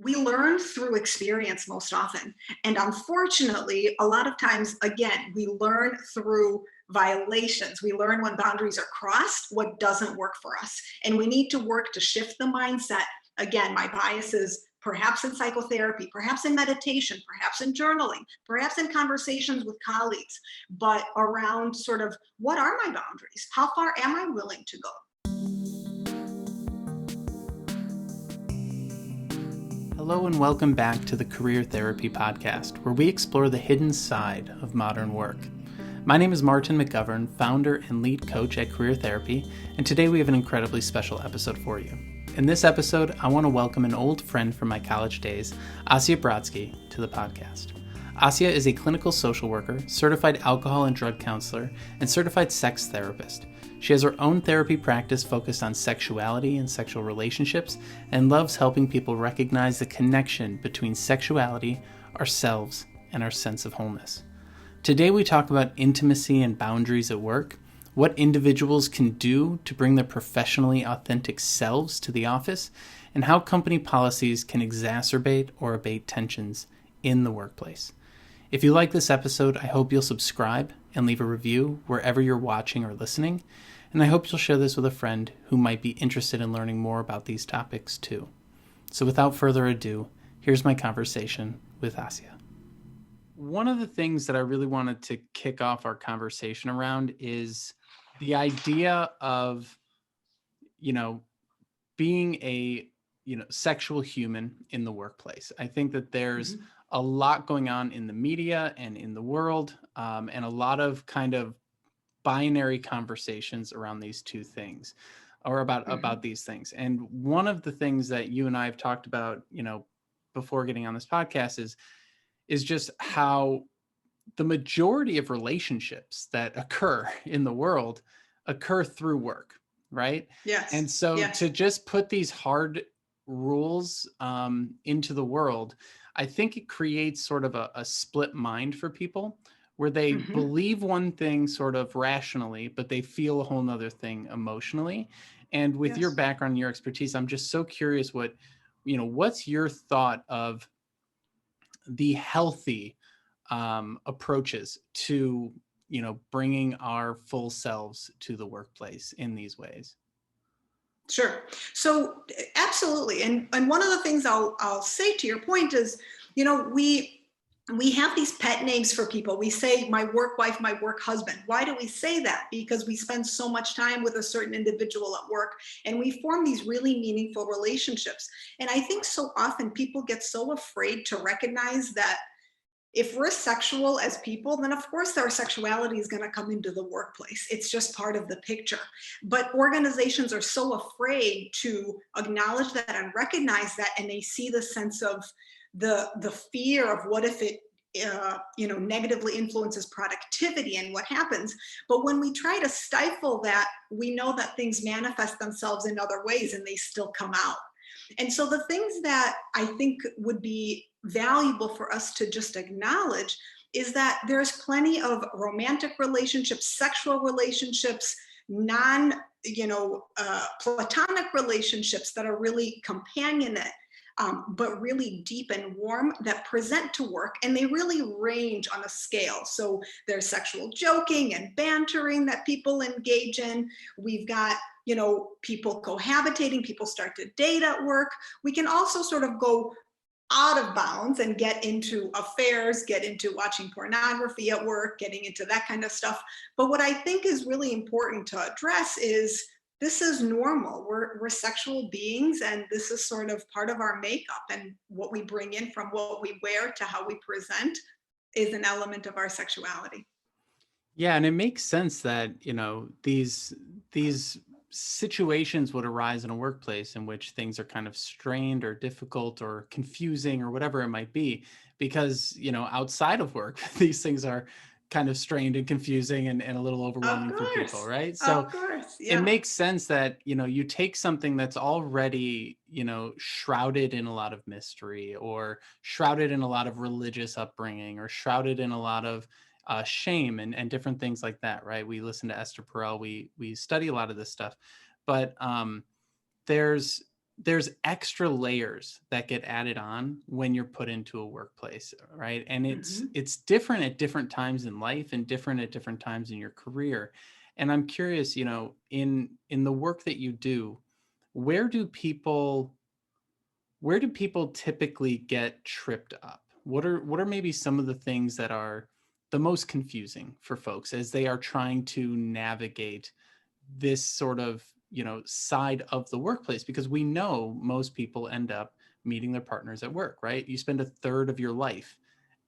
We learn through experience most often. And unfortunately, a lot of times, again, we learn through violations. We learn when boundaries are crossed, what doesn't work for us. And we need to work to shift the mindset. Again, my bias is perhaps in psychotherapy, perhaps in meditation, perhaps in journaling, perhaps in conversations with colleagues, but around sort of what are my boundaries? How far am I willing to go? Hello and welcome back to the Career Therapy Podcast, where we explore the hidden side of modern work. My name is Martin McGovern, founder and lead coach at Career Therapy, and today we have an incredibly special episode for you. In this episode, I want to welcome an old friend from my college days, Asya Brodsky, to the podcast. Asya is a clinical social worker, certified alcohol and drug counselor, and certified sex therapist. She has her own therapy practice focused on sexuality and sexual relationships and loves helping people recognize the connection between sexuality, ourselves, and our sense of wholeness. Today we talk about intimacy and boundaries at work, what individuals can do to bring their professionally authentic selves to the office, and how company policies can exacerbate or abate tensions in the workplace. If you like this episode, I hope you'll subscribe and leave a review wherever you're watching or listening. And I hope you'll share this with a friend who might be interested in learning more about these topics too. So without further ado, here's my conversation with Asya. One of the things that I really wanted to kick off our conversation around is the idea of, being a, sexual human in the workplace. I think that there's a lot going on in the media and in the world, and a lot of kind of binary conversations around these two things or about these things. And one of the things that you and I have talked about, before getting on this podcast is just how the majority of relationships that occur in the world occur through work, right? Yes. And so Yes. to just put these hard rules into the world, I think it creates sort of a split mind for people where they believe one thing sort of rationally, but they feel a whole nother thing emotionally. And with your background and your expertise, I'm just so curious what's your thought of the healthy approaches to, bringing our full selves to the workplace in these ways? Sure. So absolutely. And one of the things I'll say to your point is, we have these pet names for people. We say my work wife, my work husband. Why do we say that? Because we spend so much time with a certain individual at work and we form these really meaningful relationships. And I think so often people get so afraid to recognize that if we're sexual as people, then of course our sexuality is going to come into the workplace. It's just part of the picture. But organizations are so afraid to acknowledge that and recognize that, and they see the sense of the fear of what if it negatively influences productivity and what happens. But when we try to stifle that, we know that things manifest themselves in other ways and they still come out. And so the things that I think would be valuable for us to just acknowledge is that there's plenty of romantic relationships, sexual relationships, platonic relationships that are really companionate, but really deep and warm, that present to work, and they really range on a scale. So there's sexual joking and bantering that people engage in. We've got people cohabitating, people start to date at work. We can also sort of go out of bounds and get into affairs, get into watching pornography at work, getting into that kind of stuff. But what I think is really important to address is this is normal. We're sexual beings, and this is sort of part of our makeup, and what we bring in from what we wear to how we present is an element of our sexuality. Yeah, and it makes sense that, these situations would arise in a workplace in which things are kind of strained or difficult or confusing or whatever it might be, because, outside of work, these things are kind of strained and confusing and a little overwhelming for people, right? So Of course, it makes sense that, you take something that's already, shrouded in a lot of mystery or shrouded in a lot of religious upbringing or shrouded in a lot of shame and different things like that, right? We listen to Esther Perel, we study a lot of this stuff, but there's there's extra layers that get added on when you're put into a workplace, right? And it's different at different times in life and different at different times in your career. And I'm curious, in the work that you do, where do people typically get tripped up? What are maybe some of the things that are the most confusing for folks as they are trying to navigate this sort of, side of the workplace? Because we know most people end up meeting their partners at work, right? You spend a third of your life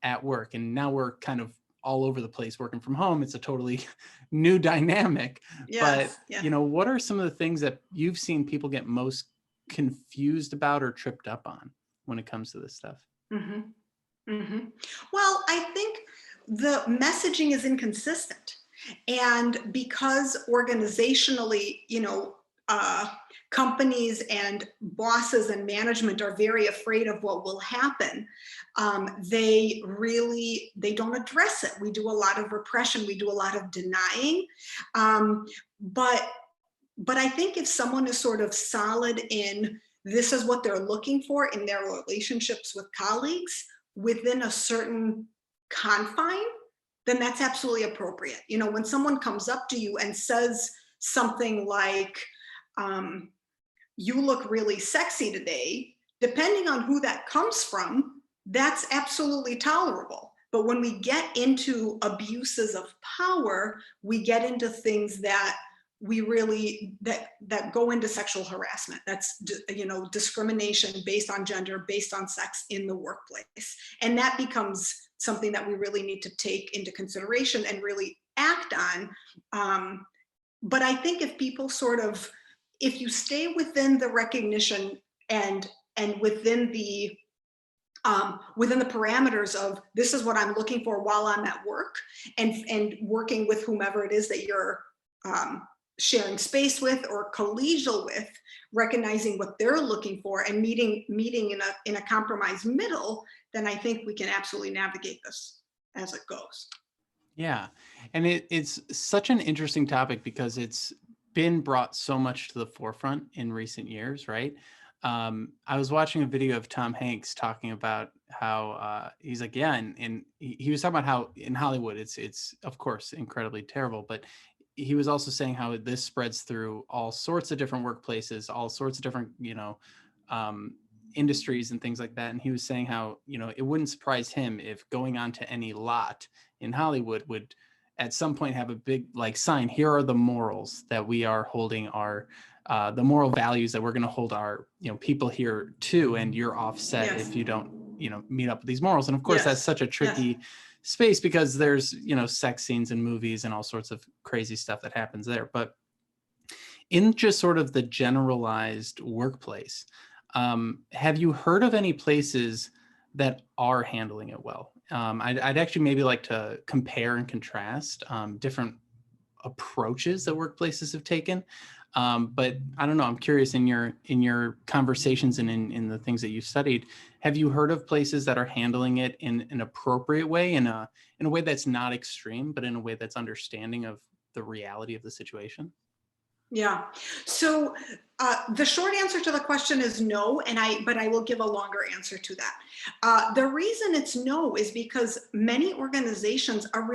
at work, and now we're kind of all over the place working from home. It's a totally new dynamic. But, Yes. Yeah. what are some of the things that you've seen people get most confused about or tripped up on when it comes to this stuff? Well, I think the messaging is inconsistent. And because organizationally, companies and bosses and management are very afraid of what will happen, they don't address it. We do a lot of repression. We do a lot of denying. But I think if someone is sort of solid in this is what they're looking for in their relationships with colleagues within a certain confine, then that's absolutely appropriate. When someone comes up to you and says something like, you look really sexy today, depending on who that comes from, that's absolutely tolerable. But when we get into abuses of power, we get into things that we really that go into sexual harassment. That's discrimination based on gender, based on sex in the workplace, and that becomes something that we really need to take into consideration and really act on. But I think if people if you stay within the recognition and within the parameters of this is what I'm looking for while I'm at work, and working with whomever it is that you're sharing space with or collegial with, recognizing what they're looking for and meeting in a compromise middle, then I think we can absolutely navigate this as it goes. Yeah. And it's such an interesting topic because it's been brought so much to the forefront in recent years, right? I was watching a video of Tom Hanks talking about how he's like, yeah, and he was talking about how in Hollywood it's of course incredibly terrible, but he was also saying how this spreads through all sorts of different workplaces, all sorts of different, industries and things like that. And he was saying how, it wouldn't surprise him if going onto any lot in Hollywood would at some point have a big sign, here are the morals that we are holding our, the moral values that we're going to hold our, people here to, and you're offset if you don't, meet up with these morals. And of course, that's such a tricky space because there's, sex scenes in movies and all sorts of crazy stuff that happens there. But in just sort of the generalized workplace, have you heard of any places that are handling it well? I'd actually maybe like to compare and contrast different approaches that workplaces have taken. But I don't know, I'm curious in your conversations and in the things that you've studied, have you heard of places that are handling it in an appropriate way, in a way that's not extreme, but in a way that's understanding of the reality of the situation? Yeah. So the short answer to the question is no, but I will give a longer answer to that. The reason it's no is because many organizations are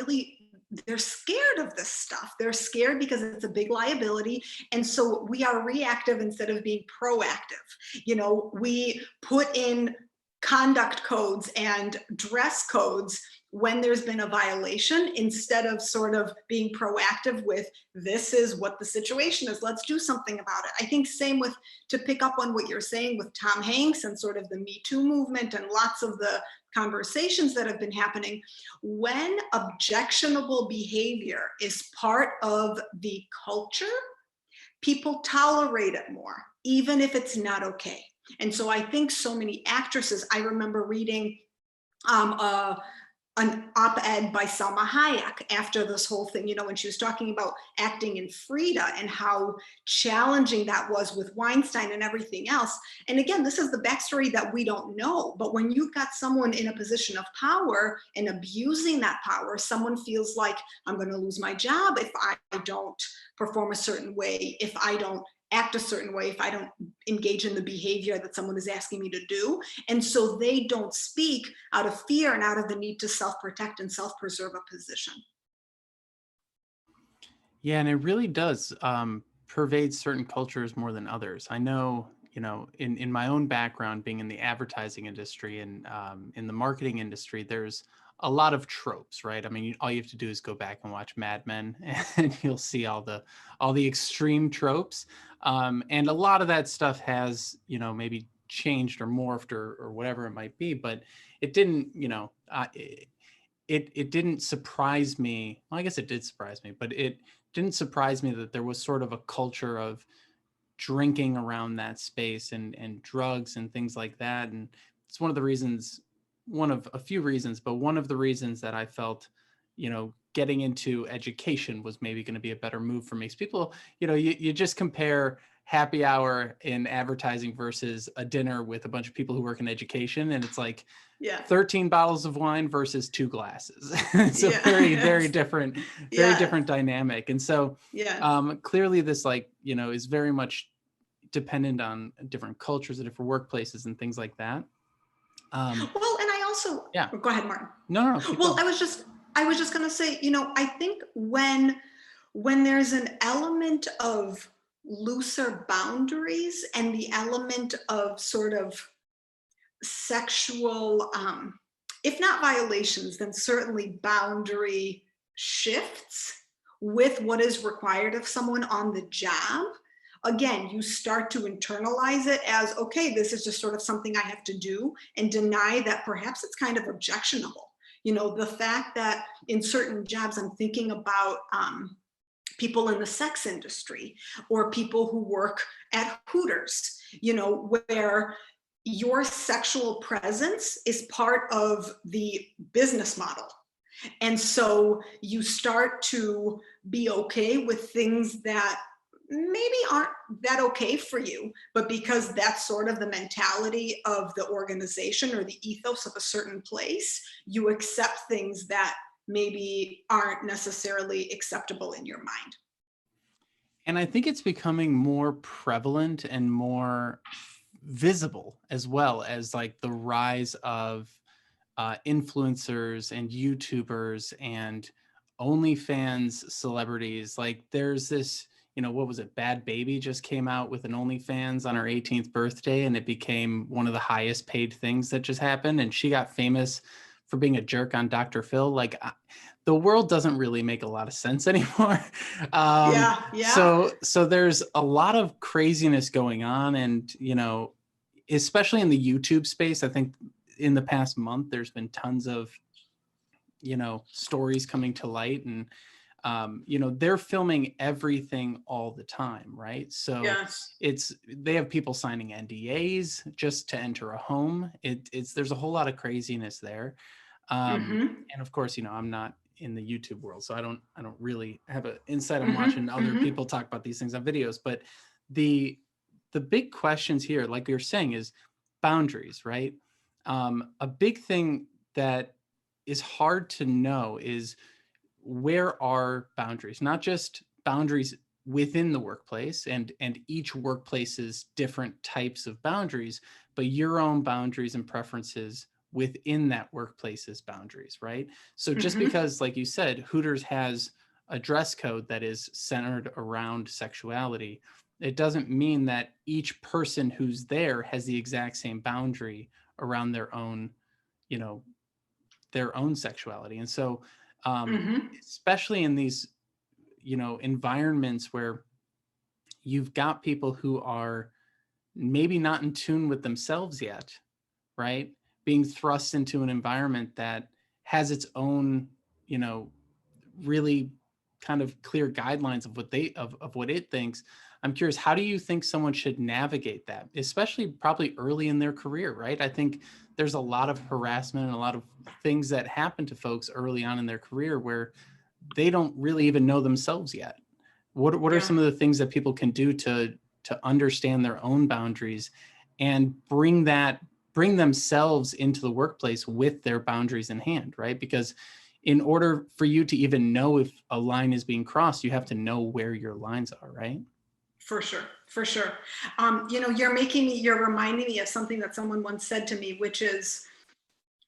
they're scared of this stuff. They're scared because it's a big liability. And so we are reactive instead of being proactive. We put in conduct codes and dress codes when there's been a violation instead of sort of being proactive with this is what the situation is, let's do something about it. I think same with, to pick up on what you're saying with Tom Hanks and sort of the Me Too movement and lots of the conversations that have been happening, when objectionable behavior is part of the culture, people tolerate it more, even if it's not okay. And so I think so many actresses, I remember reading an op-ed by Salma Hayek after this whole thing, when she was talking about acting in Frida and how challenging that was with Weinstein and everything else. And again, this is the backstory that we don't know, but when you've got someone in a position of power and abusing that power, someone feels like I'm going to lose my job if I don't perform a certain way, if I don't act a certain way if I don't engage in the behavior that someone is asking me to do. And so they don't speak out of fear and out of the need to self-protect and self-preserve a position. Yeah, and it really does pervade certain cultures more than others. I know, in my own background, being in the advertising industry and in the marketing industry, there's a lot of tropes, right? I mean, all you have to do is go back and watch Mad Men, and you'll see all the extreme tropes. And a lot of that stuff has, maybe changed or morphed or whatever it might be, but it didn't, it didn't surprise me. Well, I guess it did surprise me, but it didn't surprise me that there was sort of a culture of drinking around that space and drugs and things like that. And it's one of a few reasons, but one of the reasons that I felt, getting into education was maybe going to be a better move for me. Because people, you just compare happy hour in advertising versus a dinner with a bunch of people who work in education. And it's like, Yeah. 13 bottles of wine versus 2 glasses. It's a Yeah. very different, different dynamic. And so clearly this is very much dependent on different cultures and different workplaces and things like that. Well, and I also, yeah. Go ahead, Martin. No. Well, going. I was just going to say, I think when there's an element of looser boundaries and the element of sort of sexual, if not violations, then certainly boundary shifts with what is required of someone on the job, again, you start to internalize it as, okay, this is just sort of something I have to do, and deny that perhaps it's kind of objectionable. The fact that in certain jobs, I'm thinking about people in the sex industry or people who work at Hooters, where your sexual presence is part of the business model. And so you start to be okay with things that maybe aren't that okay for you, but because that's sort of the mentality of the organization or the ethos of a certain place, you accept things that maybe aren't necessarily acceptable in your mind. And I think it's becoming more prevalent and more visible, as well as like the rise of influencers and YouTubers and OnlyFans celebrities. Like there's this, what was it? Bhad just came out with an OnlyFans on her 18th birthday, and it became one of the highest paid things that just happened. And she got famous for being a jerk on Dr. Phil. Like the world doesn't really make a lot of sense anymore. Yeah. So there's a lot of craziness going on, and especially in the YouTube space, I think in the past month there's been tons of stories coming to light, and they're filming everything all the time, right? So they have people signing NDAs just to enter a home. There's a whole lot of craziness there. And of course, I'm not in the YouTube world, so I don't really have an insight on watching other people talk about these things on videos. But the big questions here, like you're saying, is boundaries, right? A big thing that is hard to know is, where are boundaries? Not just boundaries within the workplace and each workplace's different types of boundaries, but your own boundaries and preferences within that workplace's boundaries, right? So just because, like you said, Hooters has a dress code that is centered around sexuality, it doesn't mean that each person who's there has the exact same boundary around their own sexuality. And so especially in these environments where you've got people who are maybe not in tune with themselves yet, right, being thrust into an environment that has its own really kind of clear guidelines of what it thinks. I'm curious, how do you think someone should navigate that, especially probably early in their career, right? I think there's a lot of harassment and a lot of things that happen to folks early on in their career where they don't really even know themselves yet. What are some of the things that people can do to understand their own boundaries and bring themselves into the workplace with their boundaries in hand, right? Because in order for you to even know if a line is being crossed, you have to know where your lines are, right? For sure, for sure. You're reminding me of something that someone once said to me, which is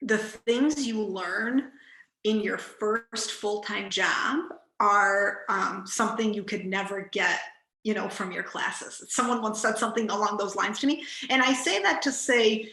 the things you learn in your first full-time job are something you could never get, from your classes. Someone once said something along those lines to me. And I say that to say,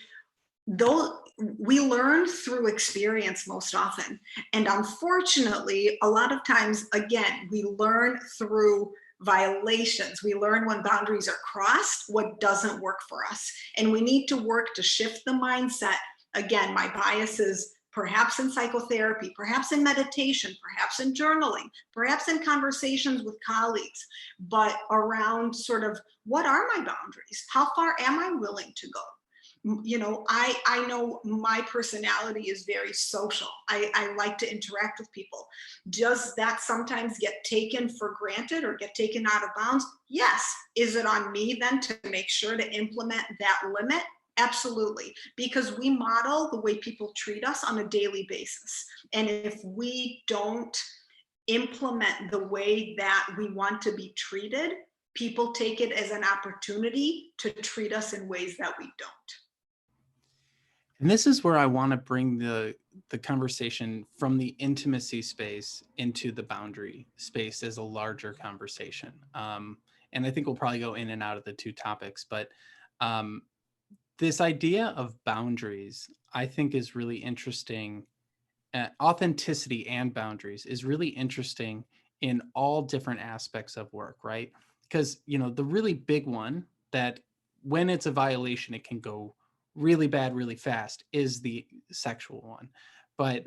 though we learn through experience most often. And unfortunately, a lot of times, again, we learn through violations. We learn when boundaries are crossed, what doesn't work for us. And we need to work to shift the mindset. Again, my bias is perhaps in psychotherapy, perhaps in meditation, perhaps in journaling, perhaps in conversations with colleagues, but around sort of what are my boundaries? How far am I willing to go? I know my personality is very social. I like to interact with people. Does that sometimes get taken for granted or get taken out of bounds? Yes. Is it on me then to make sure to implement that limit? Absolutely. Because we model the way people treat us on a daily basis. And if we don't implement the way that we want to be treated, people take it as an opportunity to treat us in ways that we don't. And this is where I want to bring the conversation from the intimacy space into the boundary space as a larger conversation. And I think we'll probably go in and out of the two topics, but this idea of boundaries, I think, is really interesting. Authenticity and boundaries is really interesting in all different aspects of work, right? Because, the really big one that when it's a violation, it can go really bad really fast is the sexual one. But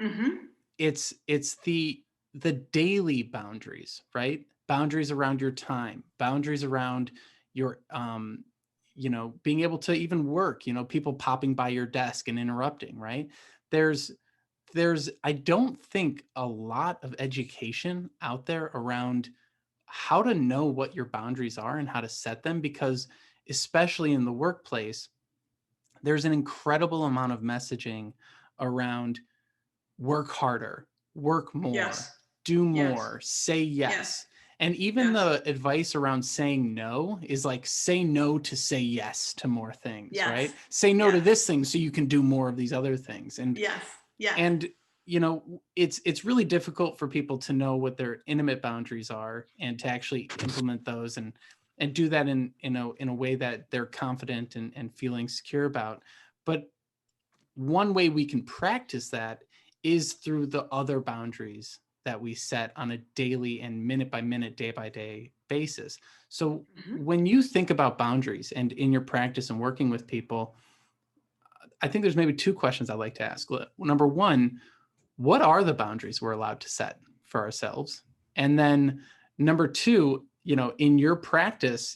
it's the daily boundaries, right? Boundaries around your time, boundaries around your being able to even work, people popping by your desk and interrupting, right? There's I don't think a lot of education out there around how to know what your boundaries are and how to set them, because especially in the workplace, there's an incredible amount of messaging around work harder, work more, Yes. do Yes. more, say yes. Yes. And even Yes. the advice around saying no is like, say no to say yes to more things, Yes. right? Say no to Yes. this thing so you can do more of these other things. And Yes. Yes. and it's really difficult for people to know what their intimate boundaries are and to actually implement those and do that in a way that they're confident and feeling secure about. But one way we can practice that is through the other boundaries that we set on a daily and minute by minute, day by day basis. So when you think about boundaries and in your practice and working with people, I think there's maybe two questions I'd like to ask. Number one, what are the boundaries we're allowed to set for ourselves? And then number two, in your practice,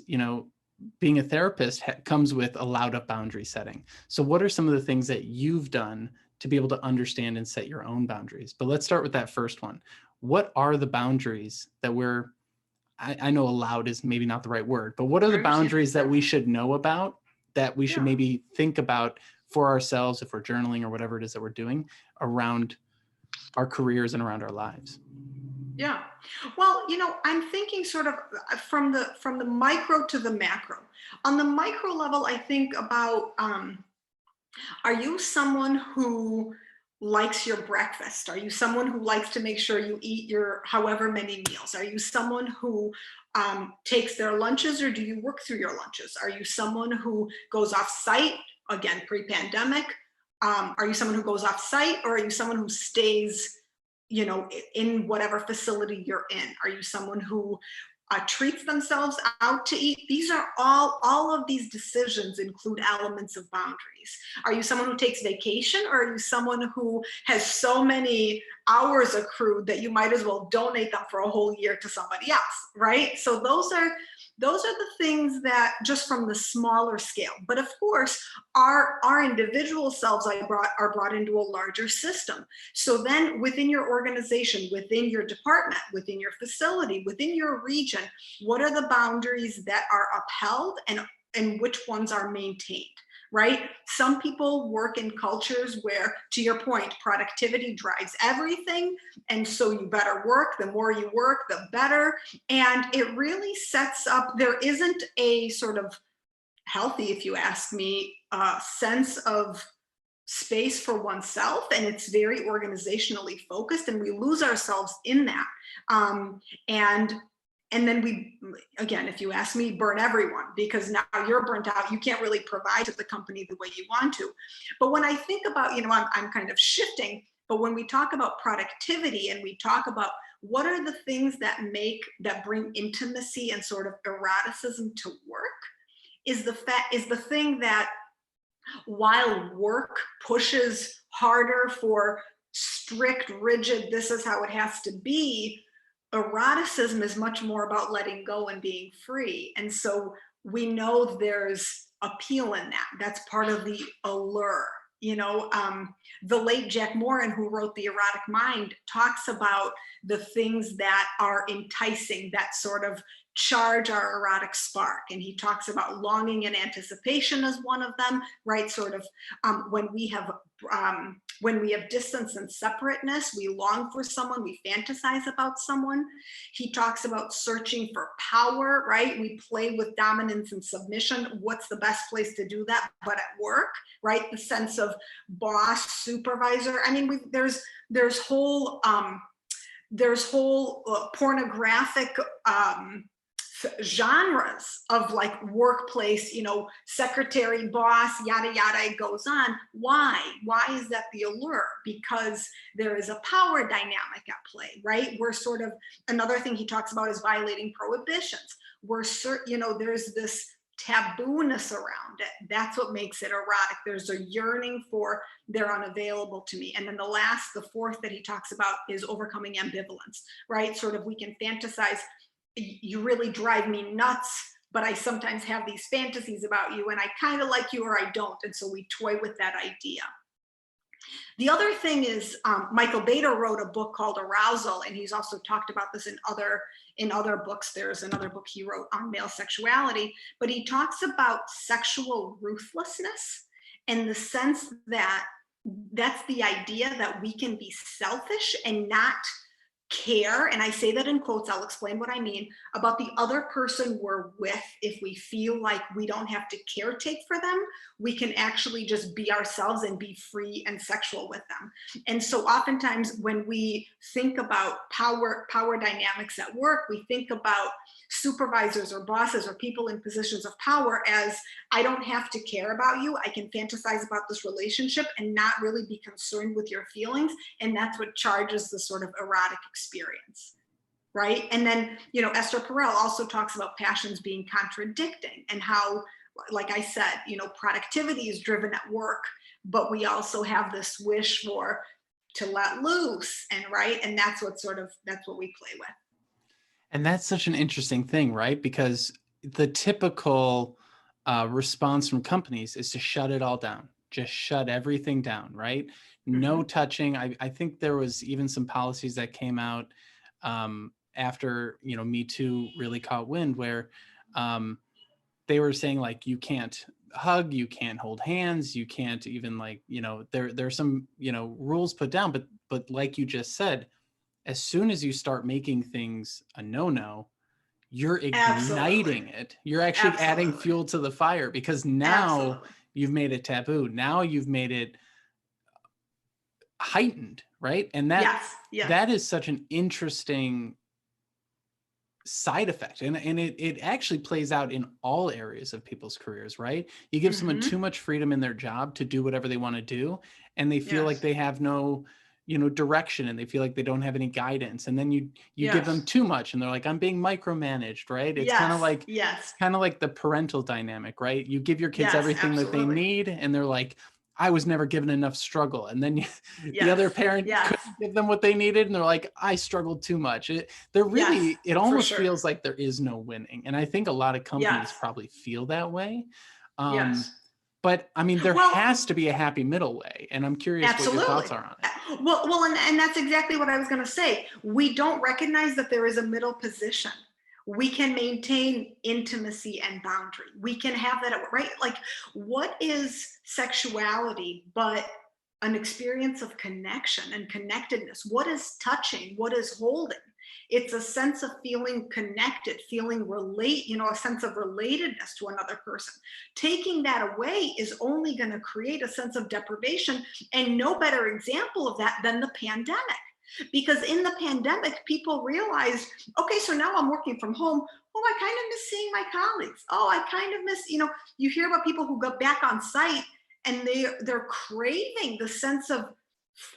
being a therapist comes with a lot of boundary setting. So what are some of the things that you've done to be able to understand and set your own boundaries? But let's start with that first one. What are the boundaries that I know allowed is maybe not the right word, but what are the boundaries that we should know about, that we should maybe think about for ourselves if we're journaling or whatever it is that we're doing around our careers and around our lives? Yeah. Well, I'm thinking sort of from the micro to the macro. On the micro level, I think about, are you someone who likes your breakfast? Are you someone who likes to make sure you eat your however many meals? Are you someone who takes their lunches, or do you work through your lunches? Are you someone who goes off site? Again, pre-pandemic. Are you someone who goes off site, or are you someone who stays in whatever facility you're in? Are you someone who treats themselves out to eat? These are all of these decisions include elements of boundaries. Are you someone who takes vacation, or are you someone who has so many hours accrued that you might as well donate them for a whole year to somebody else, right? So those are the things that just from the smaller scale. But of course, our individual selves are brought into a larger system. So then within your organization, within your department, within your facility, within your region, what are the boundaries that are upheld and which ones are maintained, right? Some people work in cultures where, to your point, productivity drives everything. And so you better work. The more you work, the better. And it really sets up, there isn't a sort of healthy, if you ask me, sense of space for oneself, and it's very organizationally focused, and we lose ourselves in that. And then we, again, if you ask me, burn everyone, because now you're burnt out. You can't really provide to the company the way you want to. But when I think about, I'm kind of shifting, but when we talk about productivity and we talk about what are the things that bring intimacy and sort of eroticism to work, is the thing that, while work pushes harder for strict, rigid, this is how it has to be, eroticism is much more about letting go and being free. And so we know there's appeal in that. That's part of the allure. The late Jack Moran, who wrote The Erotic Mind, talks about the things that are enticing, that sort of charge our erotic spark. And he talks about longing and anticipation as one of them, right? Sort of when we have distance and separateness, we long for someone, we fantasize about someone. He talks about searching for power, right? We play with dominance and submission. What's the best place to do that but at work, right? The sense of boss, supervisor. I mean, there's whole pornographic genres of like workplace, secretary, boss, yada yada, it goes on. Why is that the allure? Because there is a power dynamic at play, right? We're sort of, another thing he talks about is violating prohibitions. There's this taboo-ness around it. That's what makes it erotic. There's a yearning for, they're unavailable to me. And then the fourth that he talks about is overcoming ambivalence, right? Sort of, we can fantasize, you really drive me nuts, but I sometimes have these fantasies about you, and I kind of like you or I don't. And so we toy with that idea. The other thing is, Michael Bader wrote a book called Arousal, and he's also talked about this in other books. There's another book he wrote on male sexuality, but he talks about sexual ruthlessness, and the sense that that's the idea that we can be selfish and not care, and I say that in quotes, I'll explain what I mean, about the other person we're with. If we feel like we don't have to caretake for them, we can actually just be ourselves and be free and sexual with them. And so oftentimes when we think about power dynamics at work, we think about supervisors or bosses or people in positions of power as, I don't have to care about you. I can fantasize about this relationship and not really be concerned with your feelings. And that's what charges the sort of erotic experience, right? And then, Esther Perel also talks about passions being contradicting, and how, like I said, productivity is driven at work, but we also have this wish to let loose, and right. And that's what we play with. And that's such an interesting thing, right? Because the typical response from companies is to shut it all down, just shut everything down, right? No touching. I think there was even some policies that came out after, Me Too really caught wind, where they were saying, like, you can't hug, you can't hold hands, you can't even, like, there's some, rules put down, but like you just said, as soon as you start making things a no-no, you're igniting it. You're actually adding fuel to the fire, because now you've made it taboo. Now you've made it heightened, right? And that is such an interesting side effect. And it actually plays out in all areas of people's careers, right? You give someone too much freedom in their job to do whatever they want to do, and they feel like they have no direction, and they feel like they don't have any guidance. And then you give them too much, and they're like, I'm being micromanaged, right? It's kind of like the parental dynamic, right? You give your kids everything that they need, and they're like, I was never given enough struggle. And then the other parent couldn't give them what they needed, and they're like, I struggled too much. It almost feels like there is no winning. And I think a lot of companies probably feel that way. But I mean, there has to be a happy middle way. And I'm curious what your thoughts are on it. Well, and that's exactly what I was going to say. We don't recognize that there is a middle position. we can maintain intimacy and boundary. We can have that, right? Like, what is sexuality but an experience of connection and connectedness? What is touching? What is holding? It's a sense of feeling connected, feeling a sense of relatedness to another person. Taking that away is only going to create a sense of deprivation. And no better example of that than the pandemic. Because in the pandemic, people realized, okay, so now I'm working from home. Oh, I kind of miss seeing my colleagues. Oh, I kind of miss, you hear about people who go back on site and they're craving the sense of,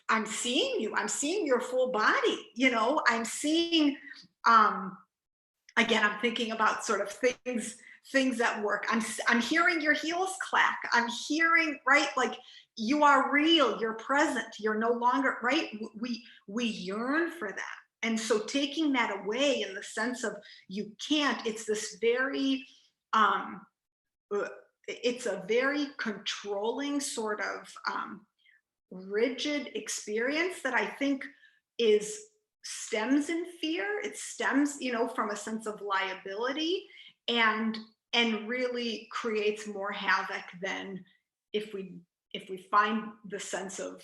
I'm seeing you, I'm seeing your full body, I'm seeing, again, I'm thinking about sort of things at work. I'm hearing your heels clack. I'm hearing, right? Like, you are real, you're present, you're no longer, right? We yearn for that. And so taking that away in the sense of you can't, it's this very it's a very controlling sort of rigid experience that I think is stems in fear. It stems, from a sense of liability, and really creates more havoc than if we find the sense of,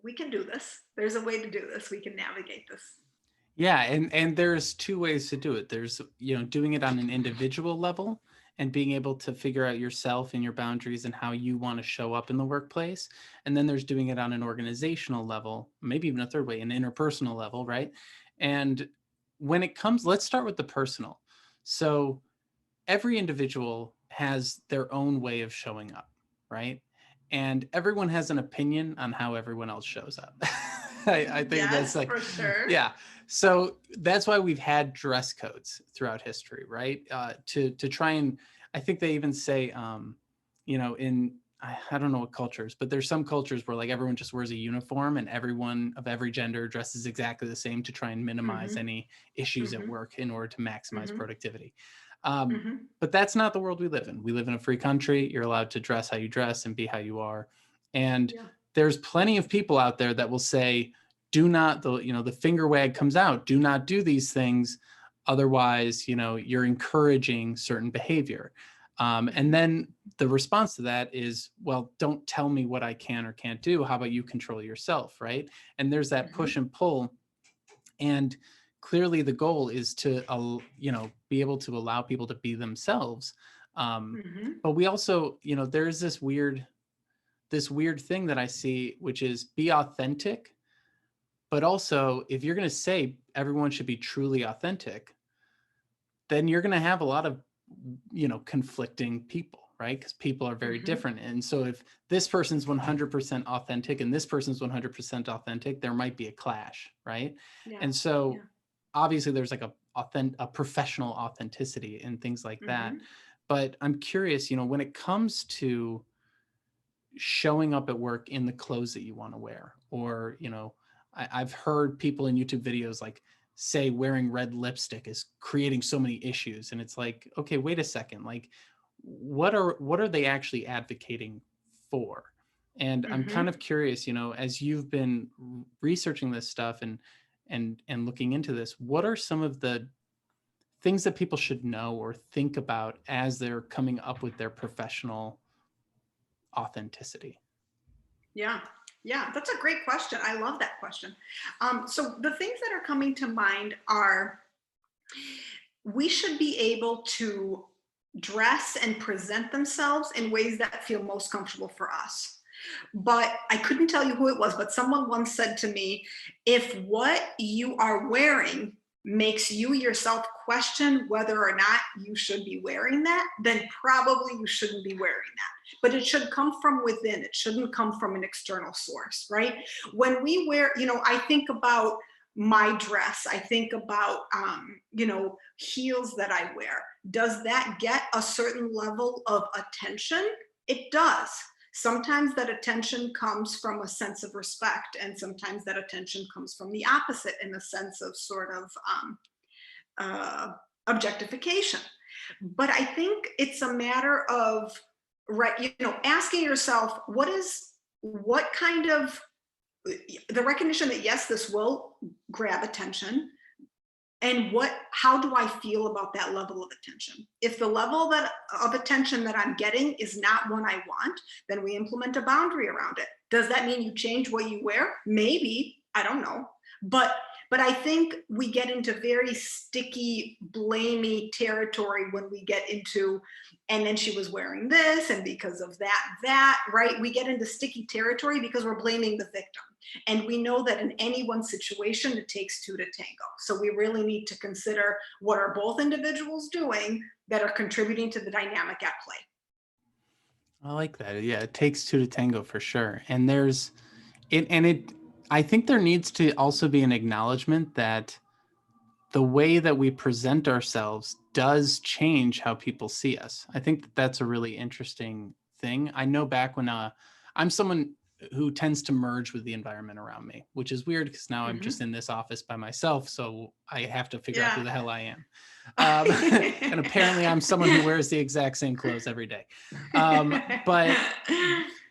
we can do this. There's a way to do this. We can navigate this. Yeah, and there's two ways to do it. There's, doing it on an individual level and being able to figure out yourself and your boundaries and how you want to show up in the workplace. And then there's doing it on an organizational level, maybe even a third way, an interpersonal level, right? And when it comes, let's start with the personal. So every individual has their own way of showing up, right? And everyone has an opinion on how everyone else shows up. I think that's like, for sure. Yeah. So that's why we've had dress codes throughout history, right? To try and, I think they even say, in, I don't know what cultures, but there's some cultures where like everyone just wears a uniform and everyone of every gender dresses exactly the same to try and minimize any issues at work in order to maximize productivity. But that's not the world we live in. We live in a free country. You're allowed to dress how you dress and be how you are. And there's plenty of people out there that will say, do not, the finger wag comes out, do not do these things. Otherwise, you're encouraging certain behavior. And then the response to that is, well, don't tell me what I can or can't do. How about you control yourself, right? And there's that push and pull. And clearly the goal is to, be able to allow people to be themselves. But we also, there's this weird thing that I see, which is be authentic. But also, if you're going to say everyone should be truly authentic, then you're going to have a lot of, conflicting people, right? Because people are very different. And so if this person's 100% authentic and this person's 100% authentic, there might be a clash, right? And so obviously there's like a professional authenticity and things like that. But I'm curious, when it comes to showing up at work in the clothes that you want to wear, or, I've heard people in YouTube videos like say wearing red lipstick is creating so many issues. And it's like, okay, wait a second. Like, what are they actually advocating for? And I'm kind of curious, as you've been researching this stuff and looking into this, what are some of the things that people should know or think about as they're coming up with their professional authenticity? Yeah, that's a great question. I love that question. So the things that are coming to mind are, we should be able to dress and present themselves in ways that feel most comfortable for us. But I couldn't tell you who it was, but someone once said to me, if what you are wearing makes you yourself question whether or not you should be wearing that, then probably you shouldn't be wearing that. But it should come from within. It shouldn't come from an external source, right? When we wear, I think about my dress. I think about, heels that I wear. Does that get a certain level of attention? It does. Sometimes that attention comes from a sense of respect, and sometimes that attention comes from the opposite, in a sense of sort of objectification. But I think it's a matter of, right, asking yourself, what kind of, the recognition that yes, this will grab attention, And how do I feel about that level of attention? If the level of attention that I'm getting is not one I want, then we implement a boundary around it. Does that mean you change what you wear? Maybe, I don't know. But I think we get into very sticky, blamey territory when we get into, and then she was wearing this, and because of that, right? We get into sticky territory because we're blaming the victim. And we know that in any one situation, it takes two to tango. So we really need to consider what are both individuals doing that are contributing to the dynamic at play. I like that. Yeah, it takes two to tango for sure. And I think there needs to also be an acknowledgement that the way that we present ourselves does change how people see us. I think that that's a really interesting thing. I know back when I'm someone who tends to merge with the environment around me, which is weird because now I'm just in this office by myself. So I have to figure out who the hell I am. And apparently I'm someone who wears the exact same clothes every day. But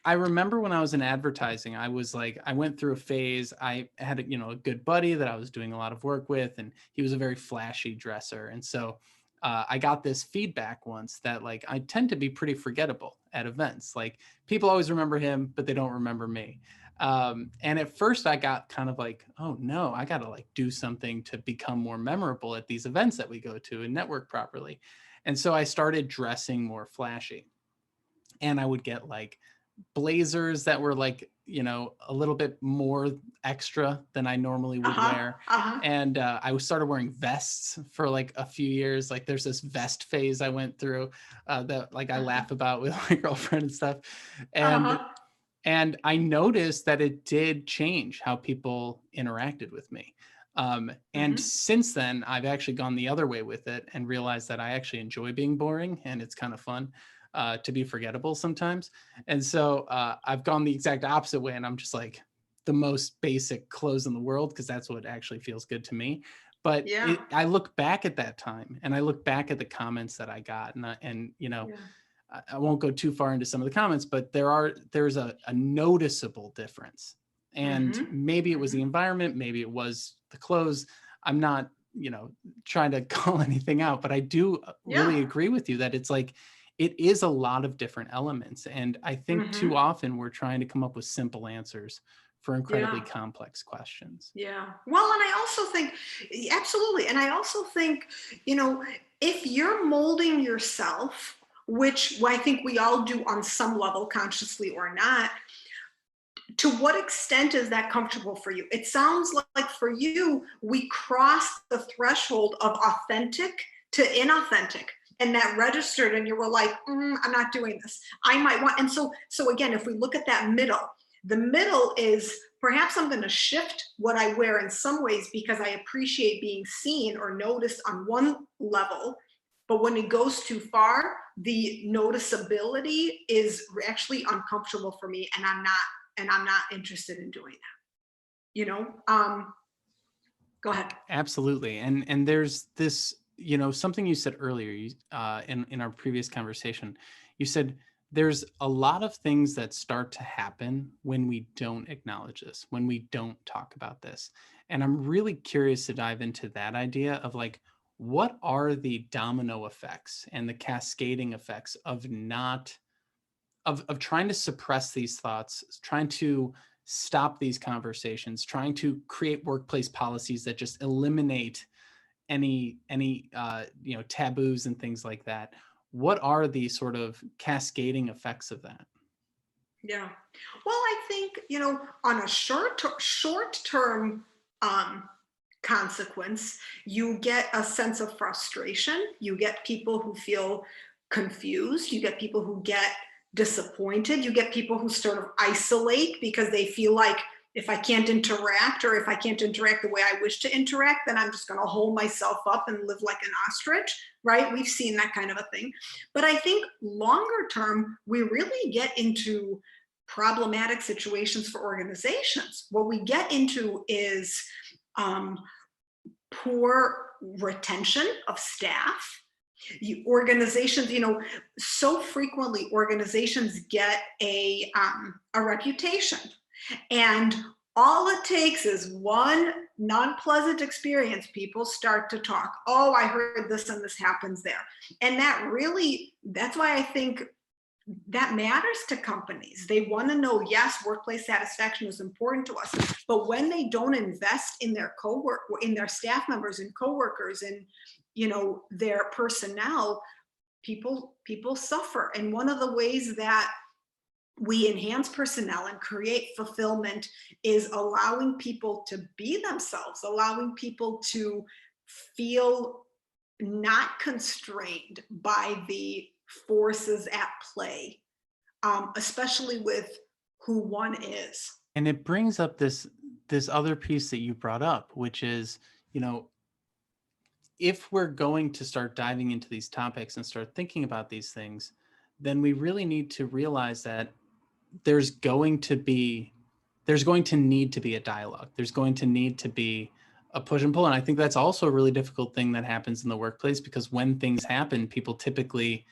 I remember when I was in advertising, I went through a phase. I had a good buddy that I was doing a lot of work with, and he was a very flashy dresser. And so I got this feedback once that I tend to be pretty forgettable at events. Like people always remember him, but they don't remember me. And at first I got kind of like, oh no, I got to do something to become more memorable at these events that we go to and network properly. And so I started dressing more flashy, and I would get blazers that were a little bit more extra than I normally would wear. And I started wearing vests for a few years. There's this vest phase I went through that I laugh about with my girlfriend and stuff. And I noticed that it did change how people interacted with me. And since then, I've actually gone the other way with it and realized that I actually enjoy being boring, and it's kind of fun to be forgettable sometimes. And so I've gone the exact opposite way, and I'm just the most basic clothes in the world because that's what actually feels good to me. But I look back at that time, and I look back at the comments that I got, and I won't go too far into some of the comments, but there's a noticeable difference. And maybe it was the environment, maybe it was the clothes. I'm not, trying to call anything out, but I do really agree with you that it's it is a lot of different elements. And I think too often we're trying to come up with simple answers for incredibly complex questions. Yeah. Well, and I also think, absolutely. And I also think, if you're molding yourself, which I think we all do on some level, consciously or not, to what extent is that comfortable for you? It sounds like for you, we crossed the threshold of authentic to inauthentic, and that registered, and you were like, I'm not doing this. I might want, and so again, if we look at that middle, the middle is perhaps I'm going to shift what I wear in some ways because I appreciate being seen or noticed on one level. But when it goes too far, the noticeability is actually uncomfortable for me, and I'm not interested in doing that. Go ahead. Absolutely. And there's this, something you said earlier in our previous conversation. You said there's a lot of things that start to happen when we don't acknowledge this, when we don't talk about this. And I'm really curious to dive into that idea of what are the domino effects and the cascading effects of trying to suppress these thoughts, trying to stop these conversations, trying to create workplace policies that just eliminate any taboos and things like that. What are the sort of cascading effects of that? Yeah. Well, I think, on a short-term consequence, you get a sense of frustration. You get people who feel confused. You get people who get disappointed. You get people who sort of isolate because they feel like if I can't interact, or if I can't interact the way I wish to interact, then I'm just going to hold myself up and live like an ostrich, right? We've seen that kind of a thing. But I think longer term, we really get into problematic situations for organizations. What we get into is poor retention of staff. Organizations, so frequently organizations get a reputation. And All it takes is one non-pleasant experience. People start to talk. Oh, I heard this and this happens there. And that's why I think that matters to companies. They want to know, yes, workplace satisfaction is important to us, but when they don't invest in their in their staff members and coworkers and, their personnel, people suffer. And one of the ways that we enhance personnel and create fulfillment is allowing people to be themselves, allowing people to feel not constrained by the forces at play, especially with who one is. And it brings up this other piece that you brought up, which is, if we're going to start diving into these topics and start thinking about these things, then we really need to realize that there's going to need to be a dialogue. There's going to need to be a push and pull. And I think that's also a really difficult thing that happens in the workplace, because when things happen, people typically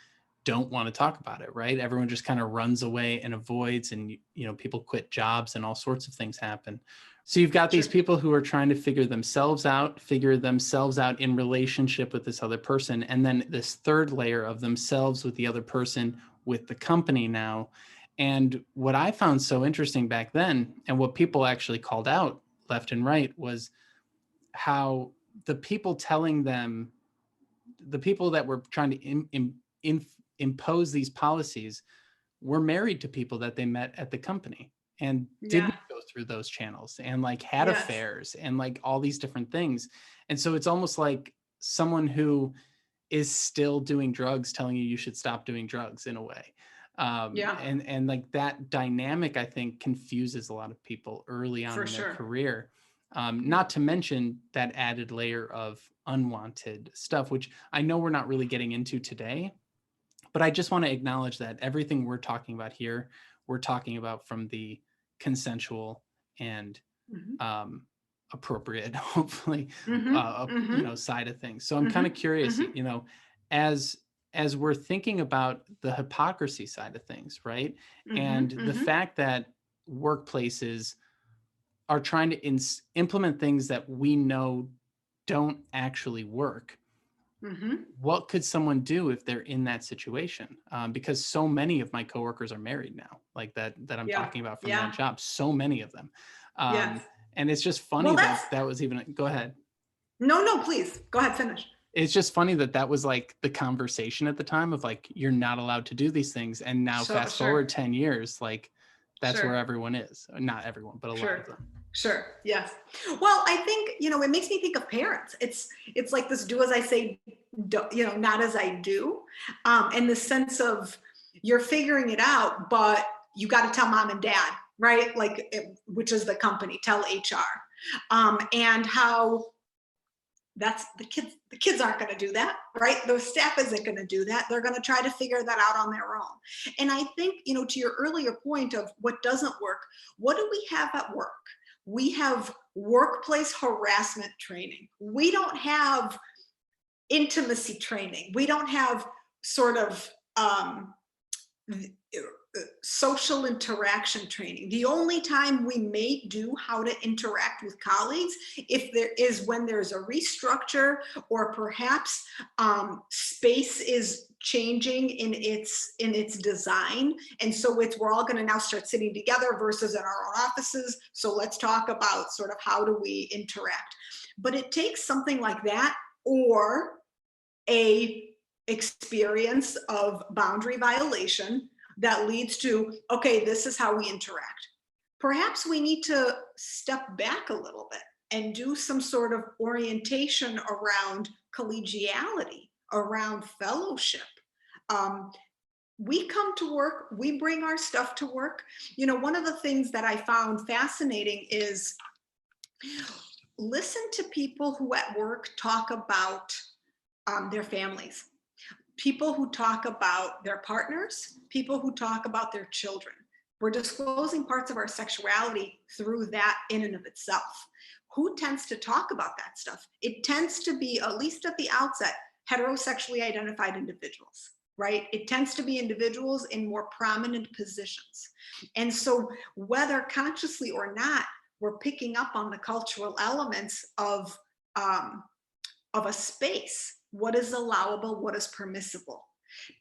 don't want to talk about it, right? Everyone just kind of runs away and avoids, and people quit jobs and all sorts of things happen. So you've got these people who are trying to figure themselves out in relationship with this other person, and then this third layer of themselves with the other person, with the company now. And what I found so interesting back then, and what people actually called out left and right, was how the people that were trying to impose these policies were married to people that they met at the company and didn't go through those channels, and like had affairs and like all these different things. And so it's almost like someone who is still doing drugs telling you should stop doing drugs in a way. And like that dynamic, I think, confuses a lot of people early on in their career. Not to mention that added layer of unwanted stuff, which I know we're not really getting into today, but I just want to acknowledge that everything we're talking about here, we're talking about from the consensual and appropriate, hopefully, side of things. So I'm kind of curious, as we're thinking about the hypocrisy side of things, right? And the fact that workplaces are trying to implement things that we know don't actually work. What could someone do if they're in that situation? Because so many of my coworkers are married now, like that I'm talking about from that job, so many of them. And it's just funny that was even, go ahead. No, please, go ahead, finish. It's just funny that was like the conversation at the time of like, you're not allowed to do these things. And now fast forward 10 years, like that's where everyone is. Not everyone, but a lot of them. Sure. Yes. Well, I think, it makes me think of parents. It's like this, do as I say, not as I do. In the sense of you're figuring it out, but you got to tell mom and dad, right? Like, which is the company, tell HR. And how that's the kids aren't going to do that, right? The staff isn't going to do that. They're going to try to figure that out on their own. And I think, to your earlier point of what doesn't work, what do we have at work? We have workplace harassment training. We don't have intimacy training. We don't have sort of social interaction training. The only time we may do how to interact with colleagues is when there's a restructure, or perhaps space is changing in its design, and so we're all going to now start sitting together versus in our own offices. So let's talk about sort of how do we interact. But it takes something like that, or a experience of boundary violation that leads to, okay, this is how we interact. Perhaps we need to step back a little bit and do some sort of orientation around collegiality, around fellowship. We come to work, we bring our stuff to work. One of the things that I found fascinating is listen to people who at work talk about their families. People who talk about their partners, people who talk about their children. We're disclosing parts of our sexuality through that in and of itself. Who tends to talk about that stuff? It tends to be, at least at the outset, heterosexually identified individuals, right? It tends to be individuals in more prominent positions. And so whether consciously or not, we're picking up on the cultural elements of a space. What is allowable? What is permissible?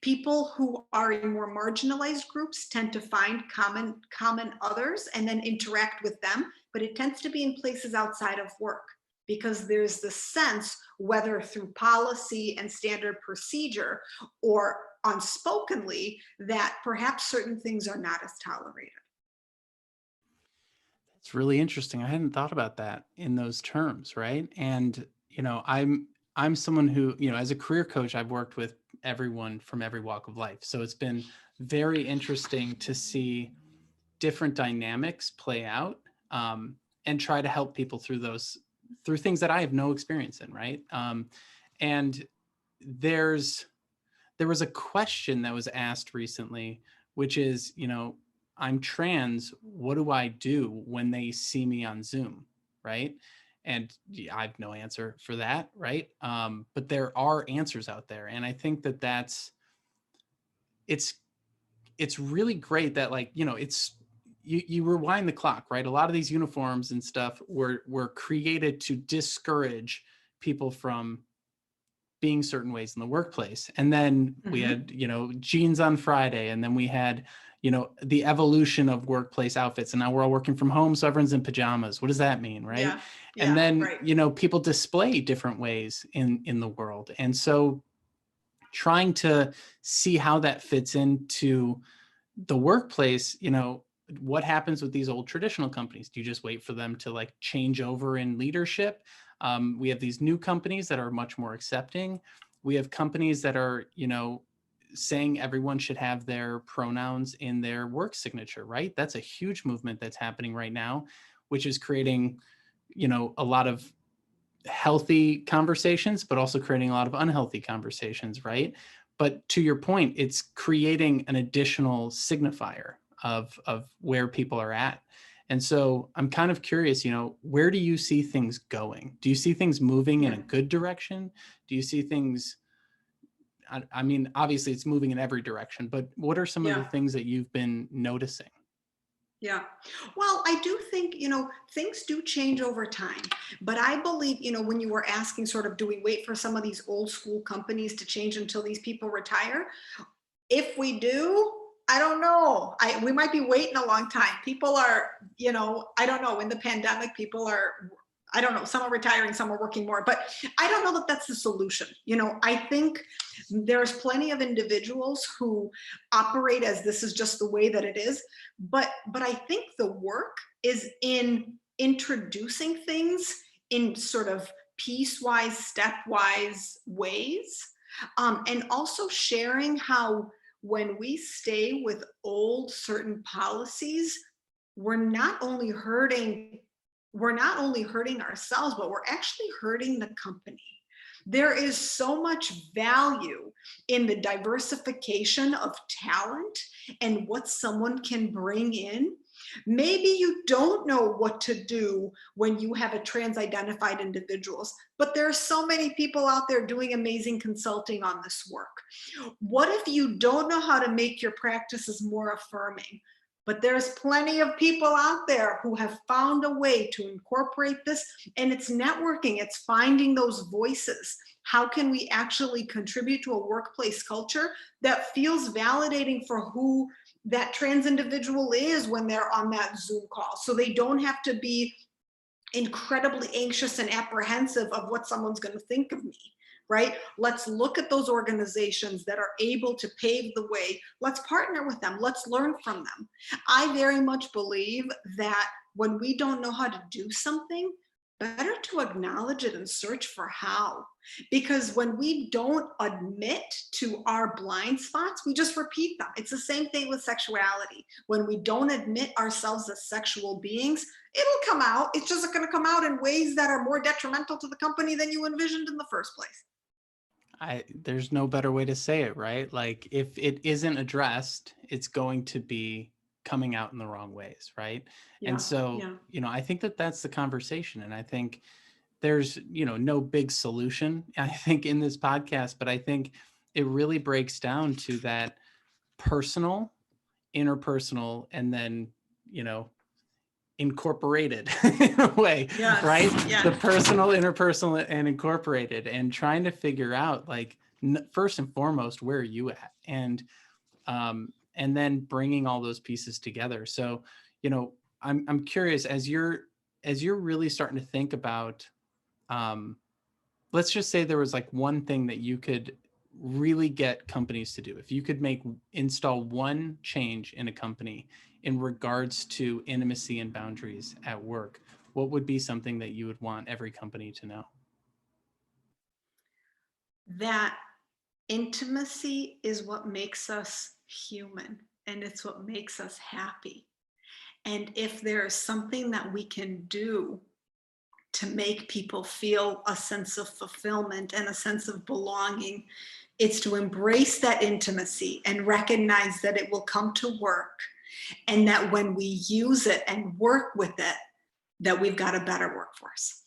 People who are in more marginalized groups tend to find common others and then interact with them, but it tends to be in places outside of work, because there's the sense, whether through policy and standard procedure or unspokenly, that perhaps certain things are not as tolerated. It's really interesting. I hadn't thought about that in those terms, right? And I'm someone who, as a career coach, I've worked with everyone from every walk of life. So it's been very interesting to see different dynamics play out, and try to help people through things that I have no experience in, right? And there was a question that was asked recently, which is, I'm trans. What do I do when they see me on Zoom, right? And I have no answer for that, right? But there are answers out there, and I think it's really great that, like, it's you rewind the clock, right? A lot of these uniforms and stuff were created to discourage people from being certain ways in the workplace. And then we had, jeans on Friday, and then we had, the evolution of workplace outfits. And now we're all working from home, so everyone's in pajamas. What does that mean, right? Yeah, And then, right. People display different ways in the world. And so trying to see how that fits into the workplace, what happens with these old traditional companies? Do you just wait for them to, like, change over in leadership? We have these new companies that are much more accepting. We have companies that are, saying everyone should have their pronouns in their work signature, right? That's a huge movement that's happening right now, which is creating, a lot of healthy conversations, but also creating a lot of unhealthy conversations, right? But to your point, it's creating an additional signifier of where people are at. And so I'm kind of curious, where do you see things going? Do you see things moving in a good direction? Do you see things, I mean, obviously it's moving in every direction, but what are some of the things that you've been noticing? Yeah. Well, I do think, things do change over time. But I believe, when you were asking sort of, do we wait for some of these old school companies to change until these people retire? If we do, I don't know. We might be waiting a long time. People are, I don't know. In the pandemic, people are, I don't know, some are retiring, some are working more, but I don't know that that's the solution. I think there's plenty of individuals who operate as this is just the way that it is. But I think the work is in introducing things in sort of piecewise, stepwise ways. And also sharing how when we stay with old certain policies, we're not only hurting ourselves, but we're actually hurting the company. There is so much value in the diversification of talent and what someone can bring in. Maybe you don't know what to do when you have a trans-identified individuals, but there are so many people out there doing amazing consulting on this work. What if you don't know how to make your practices more affirming? But there's plenty of people out there who have found a way to incorporate this, and it's networking, it's finding those voices. How can we actually contribute to a workplace culture that feels validating for who that trans individual is when they're on that Zoom call, so they don't have to be incredibly anxious and apprehensive of what someone's going to think of me, right? Let's look at those organizations that are able to pave the way. Let's partner with them. Let's learn from them. I very much believe that when we don't know how to do something, better to acknowledge it and search for how. Because when we don't admit to our blind spots, we just repeat them. It's the same thing with sexuality. When we don't admit ourselves as sexual beings, it'll come out. It's just going to come out in ways that are more detrimental to the company than you envisioned in the first place. There's no better way to say it, right? Like, if it isn't addressed, it's going to be coming out in the wrong ways, right? And so, I think that's the conversation. And I think there's, no big solution, I think, in this podcast, but I think it really breaks down to that personal, interpersonal, and then, incorporated in a way, Yes, right? yes. The personal, interpersonal, and incorporated, and trying to figure out, like, first and foremost, where are you at? And then bringing all those pieces together. So, I'm curious, as you're really starting to think about, let's just say there was like one thing that you could really get companies to do. If you could install one change in a company in regards to intimacy and boundaries at work, what would be something that you would want every company to know? That intimacy is what makes us human, and it's what makes us happy. And if there is something that we can do to make people feel a sense of fulfillment and a sense of belonging, it's to embrace that intimacy and recognize that it will come to work, and that when we use it and work with it, that we've got a better workforce.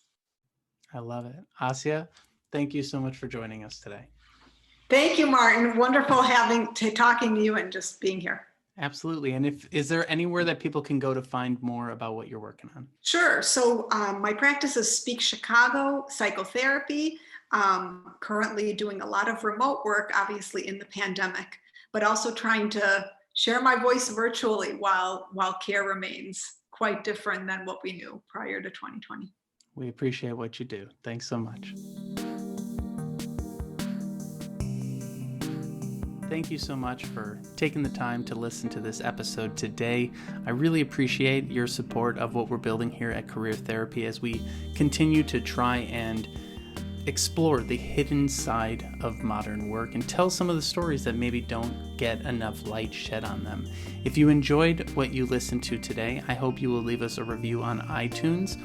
I love it. Asya, thank you so much for joining us today. Thank you, Martin. Wonderful talking to you and just being here. Absolutely. And is there anywhere that people can go to find more about what you're working on? Sure. So my practice is Speak Chicago Psychotherapy. Currently doing a lot of remote work, obviously in the pandemic, but also trying to share my voice virtually while care remains quite different than what we knew prior to 2020. We appreciate what you do. Thanks so much. Thank you so much for taking the time to listen to this episode today. I really appreciate your support of what we're building here at Career Therapy as we continue to try and explore the hidden side of modern work and tell some of the stories that maybe don't get enough light shed on them. If you enjoyed what you listened to today, I hope you will leave us a review on iTunes.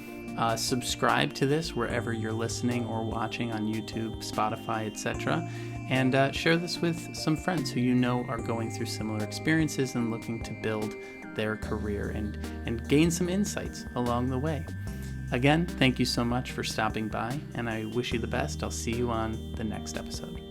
Subscribe to this wherever you're listening or watching on YouTube, Spotify, etc. And share this with some friends who you know are going through similar experiences and looking to build their career and gain some insights along the way. Again, thank you so much for stopping by, and I wish you the best. I'll see you on the next episode.